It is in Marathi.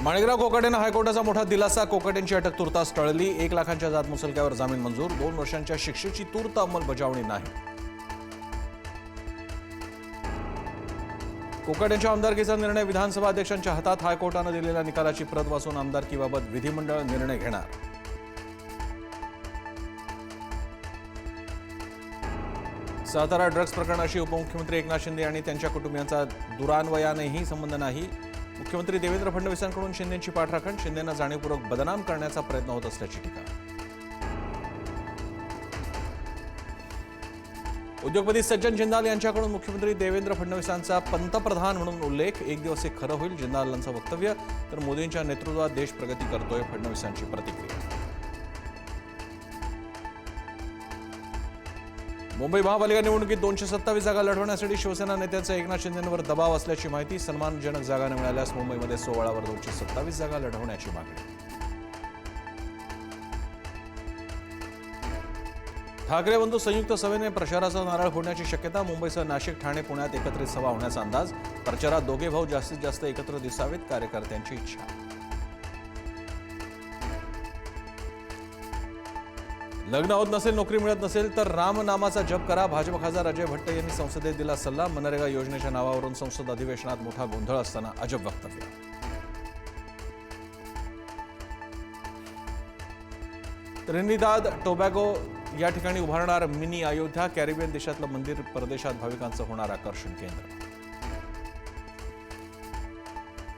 माणिकराव कोकाटेंना हायकोर्टाचा मोठा दिलासा. कोकाटेंची अटक तुर्तास टळली. 1 लाखांच्या जात मुचलक्यावर जामीन मंजूर. 2 वर्षांच्या शिक्षेची तूर्त अंमलबजावणी नाही. कोकाटेंच्या आमदारकीचा निर्णय विधानसभा अध्यक्षांच्या हातात. हायकोर्टानं दिलेल्या निकालाची प्रत वाचून आमदारकीबाबत विधिमंडळ निर्णय घेणार. सातारा ड्रग्ज प्रकरणाशी उपमुख्यमंत्री एकनाथ शिंदे आणि त्यांच्या कुटुंबियांचा दुरान्वयानेही संबंध नाही. मुख्यमंत्री देवेंद्र फडणवीसांकडून शिंदेंची पाठराखण. शिंदेंना जाणीवपूर्वक बदनाम करण्याचा प्रयत्न होत असल्याची टीका. उद्योगपती सज्जन जिंदाल यांच्याकडून मुख्यमंत्री देवेंद्र फडणवीसांचा पंतप्रधान म्हणून उल्लेख. 1 दिवस हे खरं होईल जिंदालांचं वक्तव्य. तर मोदींच्या नेतृत्वात देश प्रगती करतोय फडणवीसांची प्रतिक्रिया. मुंबई महापालिका निवडणुकीत 227 जागा लढवण्यासाठी शिवसेना नेत्यांचा एकनाथ शिंदेंवर दबाव असल्याची माहिती. सन्मानजनक जागा न मिळाल्यास मुंबईमध्ये 16वर 227 जागा लढवण्याची मागणी. ठाकरे बंधू संयुक्त सभेने प्रचाराचा नारळ फोडण्याची शक्यता. मुंबईसह नाशिक, ठाणे, पुण्यात एकत्रित सभा होण्याचा अंदाज. प्रचारात दोघे भाऊ जास्तीत जास्त एकत्र दिसावेत, कार्यकर्त्यांची इच्छा. लग्न होत नसेल, नोकरी मिळत नसेल तर राम नामाचा जप करा. भाजप खासदार अजय भट्ट यांनी संसदेत दिला सल्ला. मनरेगा योजनेच्या नावावरून संसद अधिवेशनात मोठा गोंधळ असताना अजब वक्तव्य. त्रिनिदाद टोबॅगो या ठिकाणी उभारणार मिनी अयोध्या. कॅरिबियन देशातलं मंदिर परदेशात भाविकांचं होणार आकर्षण केंद्र.